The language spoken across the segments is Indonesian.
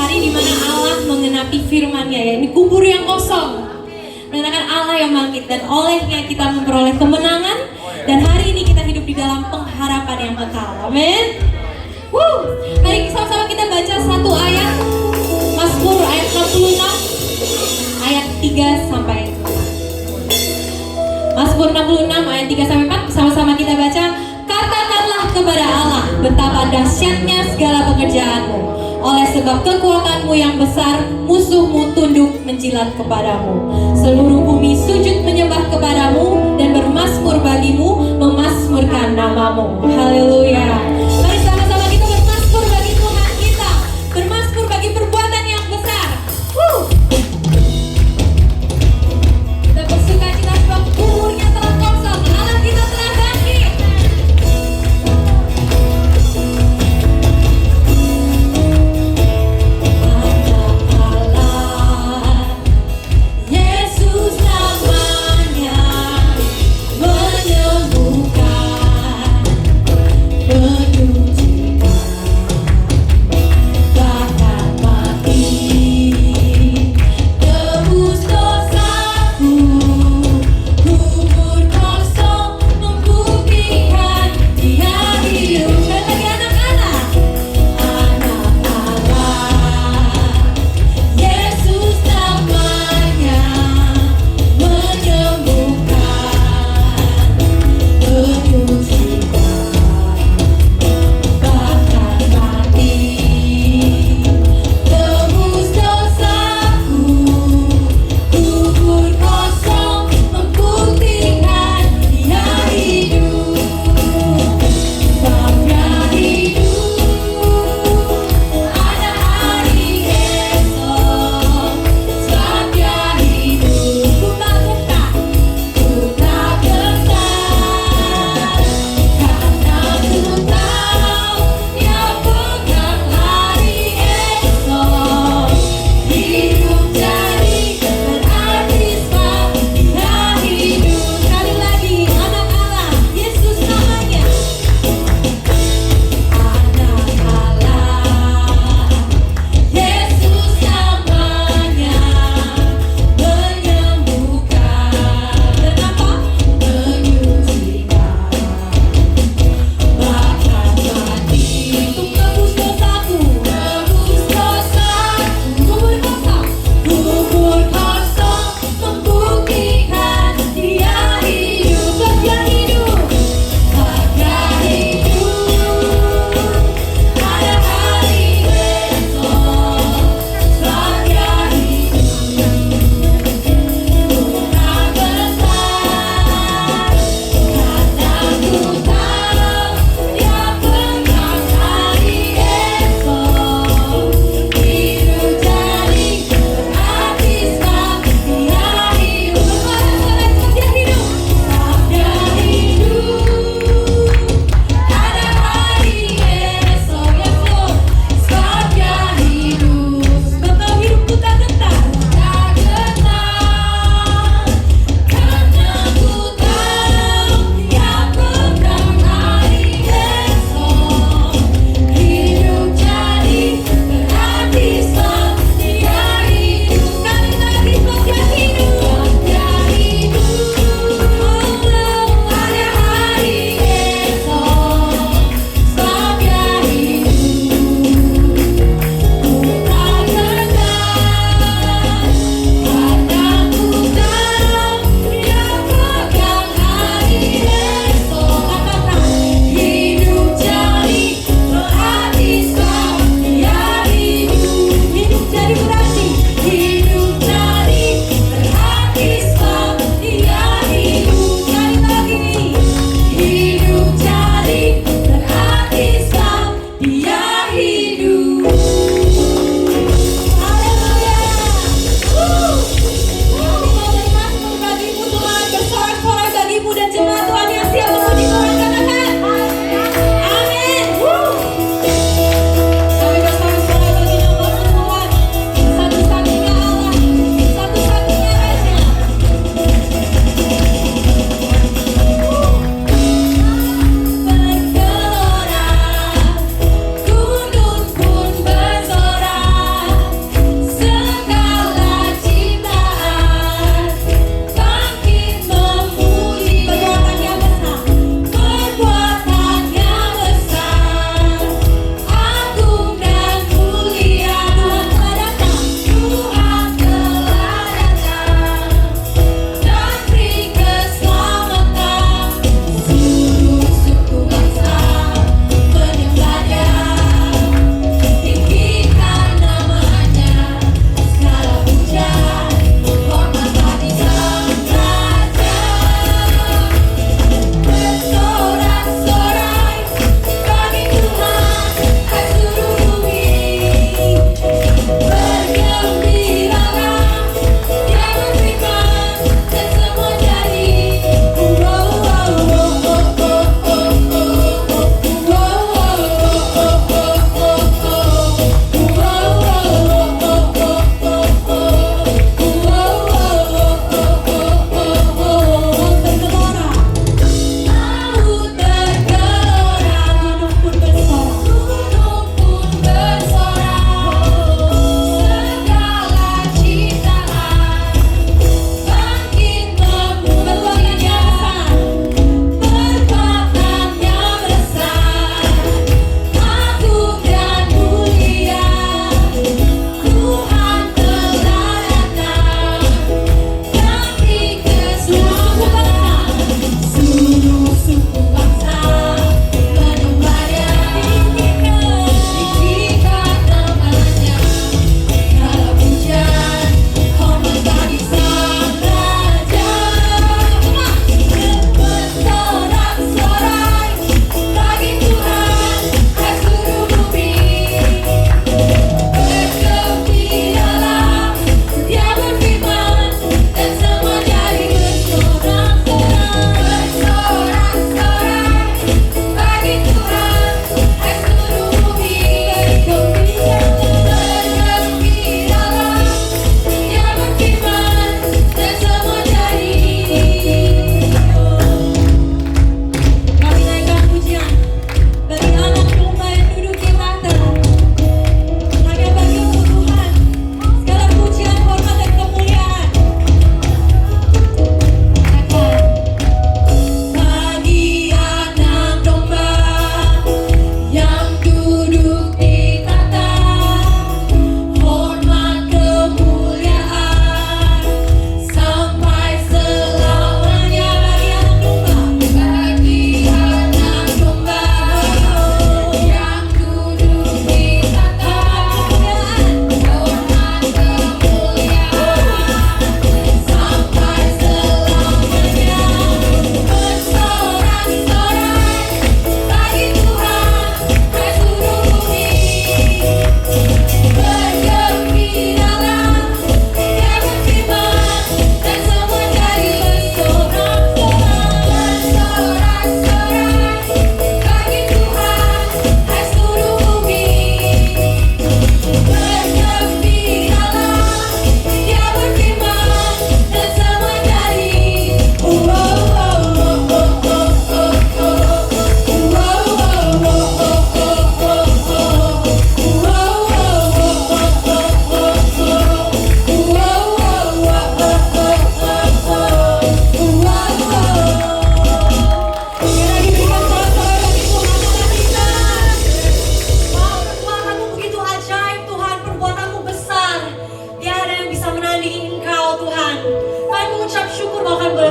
hari di mana Allah mengenapi firman-Nya, ya. Ini kubur yang kosong, menandakan Allah yang bangkit, dan olehnya kita memperoleh kemenangan, dan hari ini kita hidup di dalam pengharapan yang kekal. Amin. Mari sama-sama kita baca satu ayat, Mazmur ayat 66 ayat 3 sampai 4. Mazmur 66 ayat 3 sampai 4, sama-sama kita baca. Katakanlah kepada Allah, betapa dahsyatnya segala pekerjaanmu. Oleh sebab kekuatanmu yang besar, musuhmu tunduk menjilat kepadamu. Seluruh bumi sujud menyembah kepadamu dan bermasmur bagimu, memasmurkan namamu. Haleluya. Mari sama-sama kita bermasmur bagi Tuhan kita, bermasmur bagi perbuatan yang besar. Kita bersuka cita sebab kuburnya telah kosong, Allah kita telah bangkit. Yesus namanya menyembuhkan.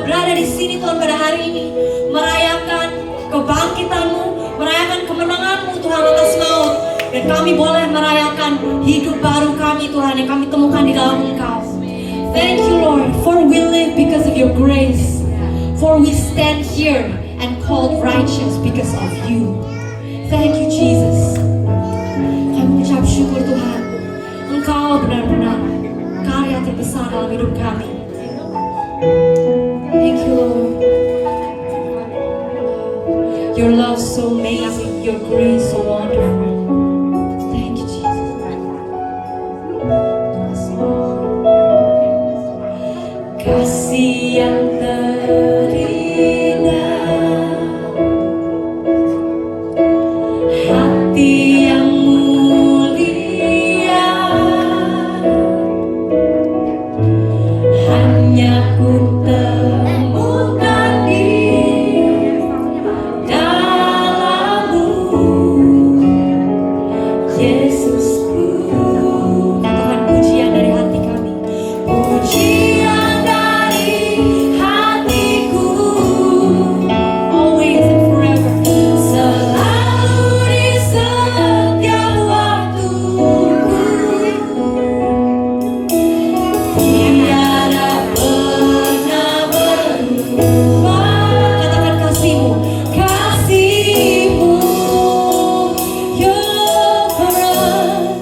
berada di sini Tuhan pada hari ini, merayakan kebangkitan-Mu, merayakan kemenangan-Mu Tuhan atas maut. Dan kami boleh merayakan hidup baru kami Tuhan yang kami temukan di dalam Engkau. Thank you Lord, for we live because of your grace. For we stand here and called righteous because of you. Thank you Jesus. Kami mengucap syukur Tuhan, Engkau benar-benar karya terbesar dalam hidup kami. Thank you Lord. Your love so amazing, your grace so wonderful. Thank you Jesus. Kasih yang terindah, hati yang mulia, hanya ku temukan di dalam-Mu, Yesusku. Tuhan, pujian dari hati kami, pujian dari hatiku, always and forever, selalu di setiap waktuku. Tiada pernah berubah. Katakan kasih-Mu, kasih-Mu, Your forever.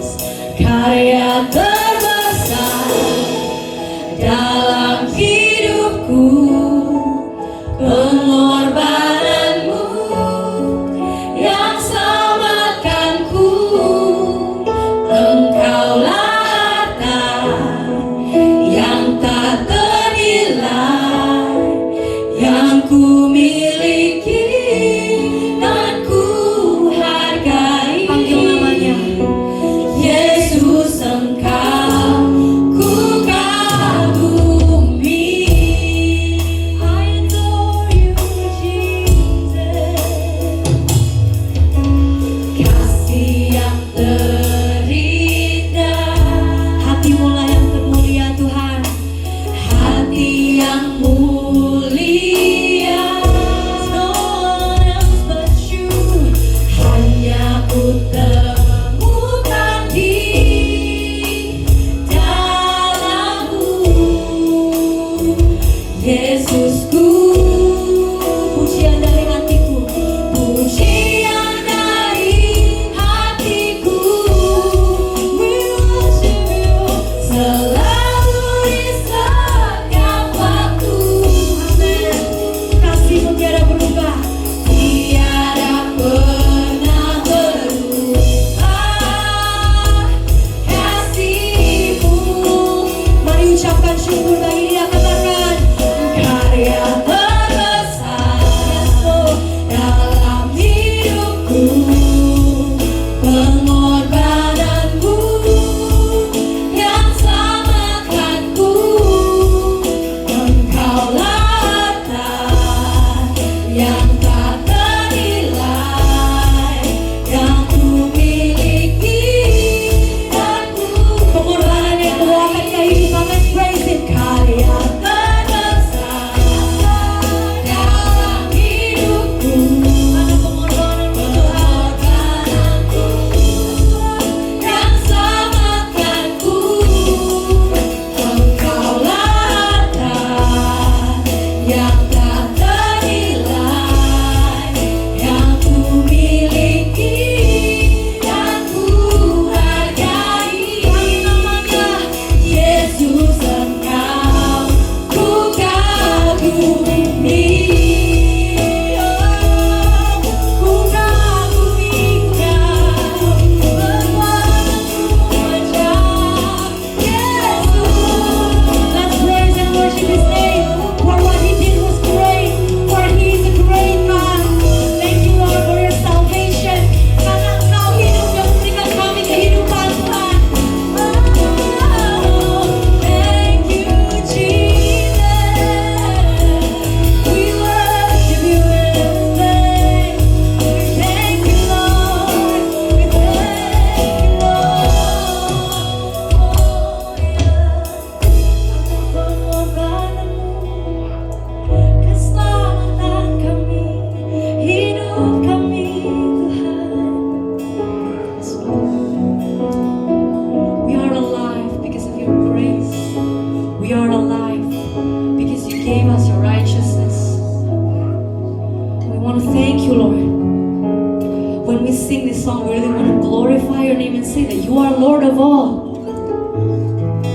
are Lord of all.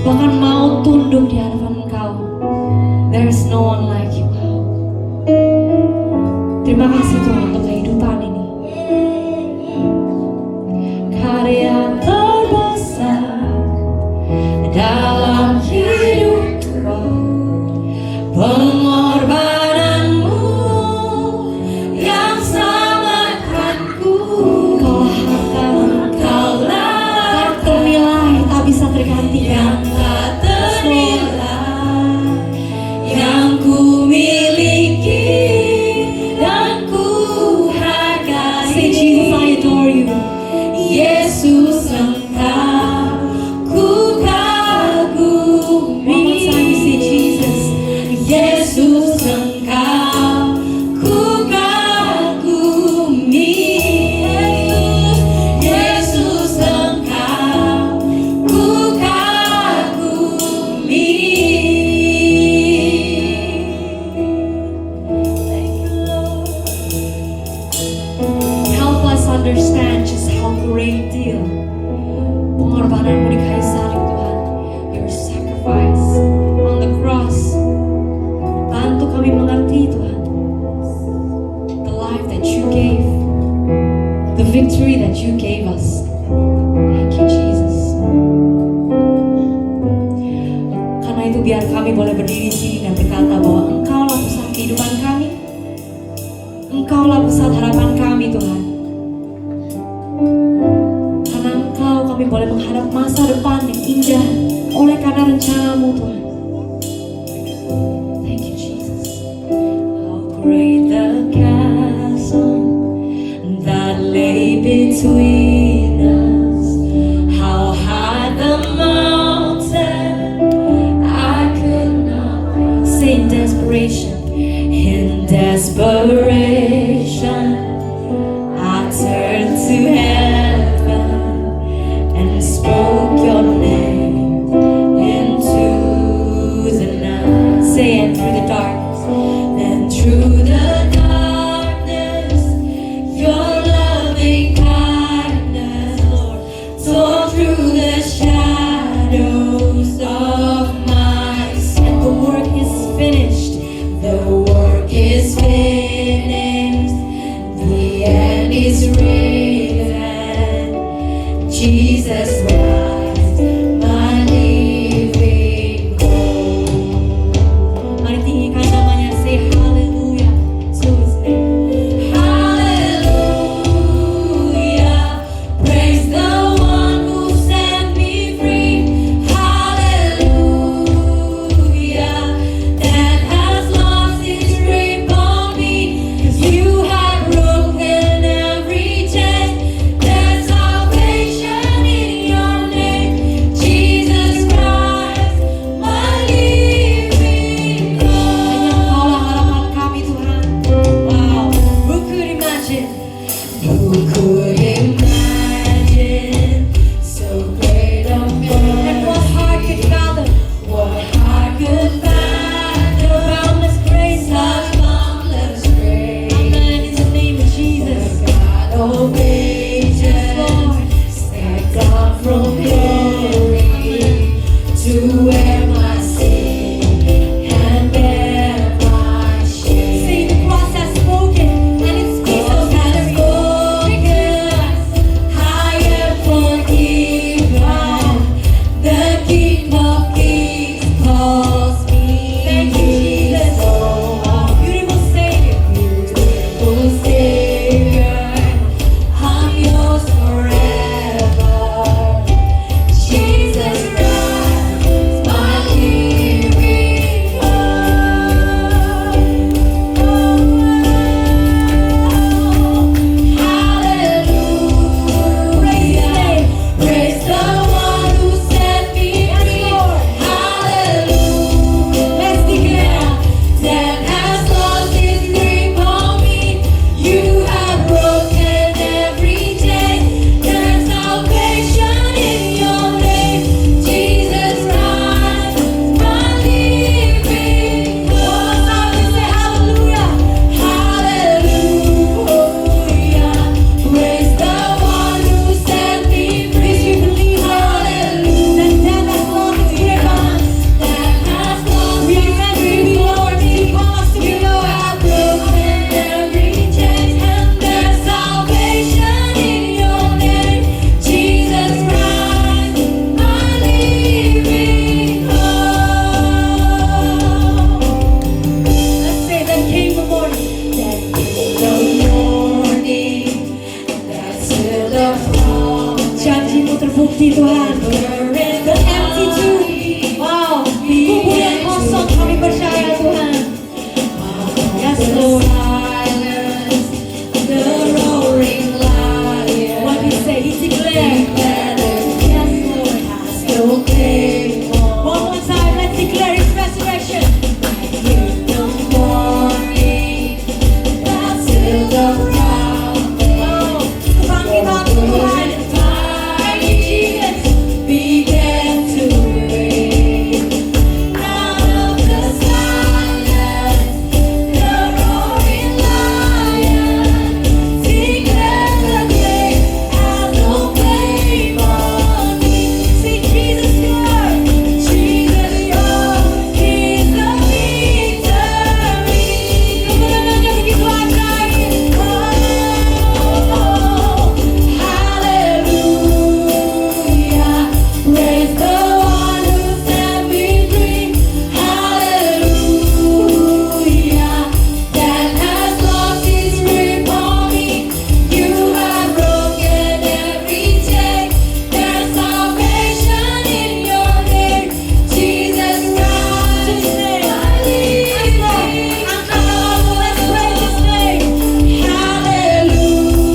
Bahkan maut tunduk di hadapan Engkau. There is no one like you. Terima kasih Tuhan untuk kehidupan ini. Karya terbesar dalam hidupku, pengorbananmu yang selamatkanku. Kaulah ternilai, tak bisa tergantikan. Tak ternilai yang ku miliki dan ku hargai. Say Jesus, I adore you. Yesus Engkau ku kagumi. One more time you say Jesus. Yesus Engkau ku kagumi. Yesus Engkau ku kagumi. Thank you, Lord. Help us understand just how great deal pengorbananmu di kayu salib Tuhan. Your sacrifice on the cross. Bantu kami mengerti Tuhan, the life that you gave, the victory that you gave us. Thank you Jesus. Karena itu biar kami boleh berdiri di sini dan berkata bahwa Engkaulah pusat kehidupan kami, Engkaulah pusat harapan kami Tuhan. Karena Engkau kami boleh menghadap masa depan yang indah oleh karena rencanamu Tuhan. Thank you Jesus. How great the chasm that lay between us, how high the mountain I could not reach. Say in desperation, I turned to heaven and spoke your name into the night. Say and through the darkness, and through the darkness, your loving kindness, Lord, tore through the shadows of my sin. And the work is finished. The work is finished. The end is written. Jesus Christ, my living hope. Mari tinggikan namanya, say hallelujah to his name. Hallelujah, praise the one who set me free. Hallelujah, that has lost its grip on me. 'Cause you have broken every chain. There's salvation in your name, Jesus Christ, my living hope. Engkaulah harapan kami Tuhan. Wow, who could imagine? Who could imagine so great a man? And what heart could fathom? What heart could fathom? Boundless grace, such boundless grace. Amen. In the name of Jesus, God of ages, Lord, stepped down from glory to wear my sin and bear my shame. See, the cross has spoken, and it speaks of Calvary. I am forgiven. The King of Kings calls me. Thank you, Jesus. Beautiful Savior. Beautiful Savior. I'm yours forever. terbukti Tuhan. The empty tomb. Wow, kubur yang kosong kami percaya Tuhan. Yes Lord. The roaring lion. What you say, He declared. Yes Lord. No claim One more time, let's declare His resurrection. the morning. That's still the ground. Wow, kebangkitan Tuhan. Thank you Jesus. Began to rain out of the silence. The roaring lion declared the grave has no claim on me. See Jesus yours. Jesus, yours is the victory. Kemenangannya begitu ajaib. Hallelujah, praise the one who set me free. Hallelujah, that has lost its grip on me. You have broken every chain. There's salvation in your name, Jesus Christ.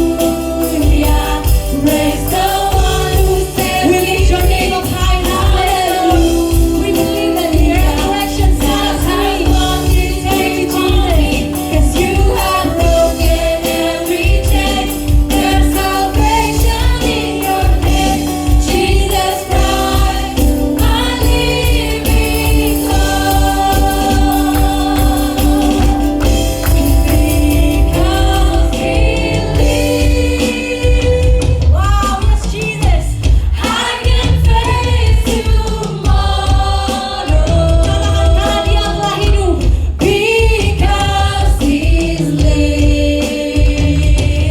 Hallelujah, praise the one who set We me lift your name up high. Hallelujah. We believe that the resurrection set us free. Thank you, Jesus. 'Cause you have broken every chain. There's salvation in your name, Jesus Christ, my living God. Because He lives, Wow, yes, Jesus. I can face tomorrow. Karena Dia telah hidup. Because He's living.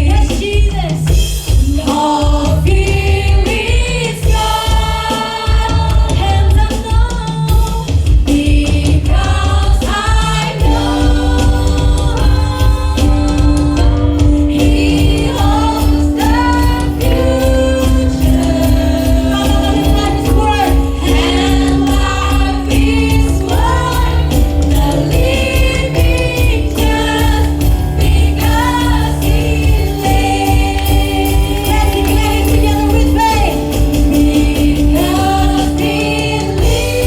Yes, Jesus. All fear is gone, and I know, because I know He holds the future, and life is worth the living just because He lives. Let's declare it together with faith. Because He lives,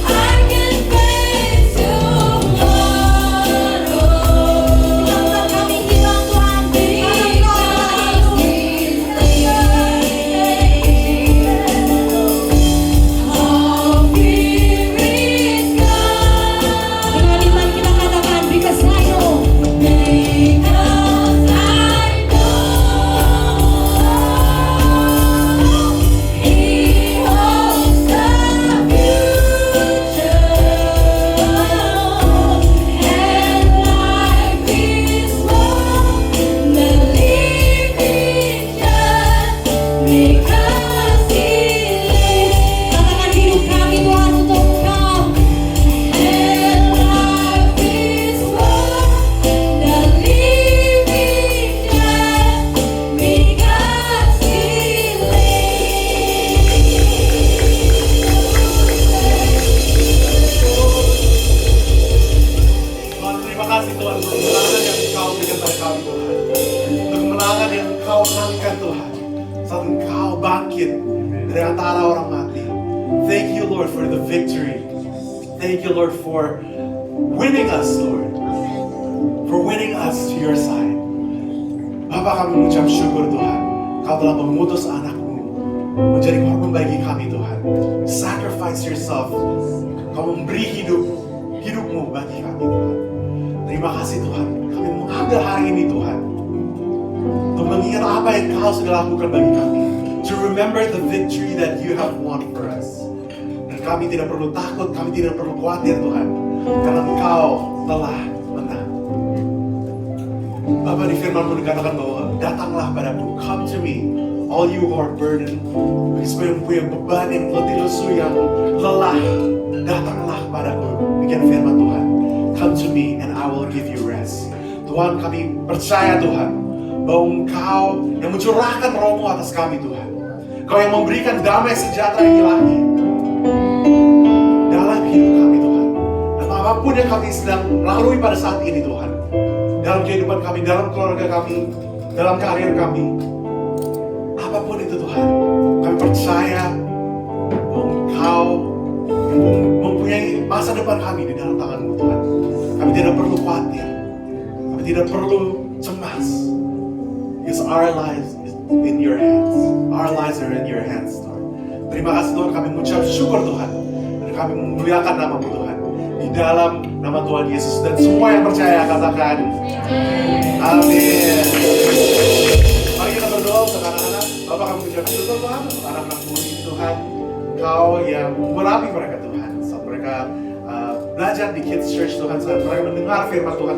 I can face tomorrow. Tanpa kami hilang Tuhan, All fear is gone. dengan iman kita katakan, because I know. Because I know He holds the future, and life is more than living just because He lives. Katakan hidup kami Tuhan untuk Engkau. And life is more than living just because He Tuhan, terima kasih Tuhan untuk kemenangan yang Engkau berikan pada kami Tuhan. Untuk kemenangan yang Engkau menangkan Tuhan. Saat Engkau bangkit dari antara orang mati. Thank you Lord for the victory. Thank you Lord for winning us Lord. For winning us to your side. Bapa, kami mengucap syukur Tuhan. Kau telah mengutus anakmu menjadi korban bagi kami Tuhan. Sacrifice yourself. Kau memberi hidupmu bagi kami Tuhan. Terima kasih Tuhan. Kami mengambil hari ini Tuhan untuk mengingat apa yang Kau sudah lakukan bagi kami. To remember the victory that you have won for us. Dan kami tidak perlu takut, kami tidak perlu khawatir Tuhan. Karena Engkau telah menang. Bapa, di firman-Mu dikatakan bahwa datanglah padaku, come to me, all you who are burdened, bagi semua yang punya beban, yang letih lesu, yang lelah, datanglah padaku. Demikian firman Tuhan. Come to me and I will give you rest. Tuhan, kami percaya Tuhan bahwa Engkau yang mencurahkan roh-Mu atas kami Tuhan. Engkau yang memberikan damai sejahtera yang ilahi dalam hidup kami Tuhan. Dan apapun yang kami sedang lalui pada saat ini Tuhan, dalam kehidupan kami, dalam keluarga kami, dalam karir kami, apapun itu Tuhan, kami percaya bahwa Engkau yang mempunyai masa depan kami di dalam tangan-Mu Tuhan. Kami tidak perlu khawatir, kami tidak perlu cemas, because our lives is in your hands. Our lives are in your hands, Lord. Terima kasih Tuhan, kami mengucap syukur Tuhan, dan kami memuliakan nama-Mu Tuhan di dalam nama Tuhan Yesus. Dan semua yang percaya katakan amin. Mari kita berdoa untuk anak-anak. Bapak, kami mengucap syukur Tuhan untuk anak-anak-Mu ini Tuhan. Kau yang merapi mereka Tuhan, saat mereka belajar di Kids Church Tuhan, saat mereka mendengar firman Tuhan.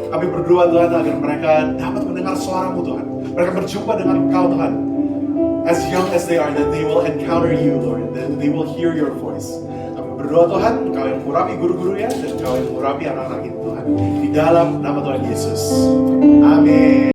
Kami berdoa Tuhan agar mereka dapat mendengar suara-Mu Tuhan. Mereka berjumpa dengan Engkau Tuhan. As young as they are, that they will encounter you Lord, that they will hear your voice. Kami berdoa Tuhan, Engkau yang mengurapi guru-gurunya, dan Engkau yang mengurapi anak-anak ini Tuhan. Di dalam nama Tuhan Yesus. Amin.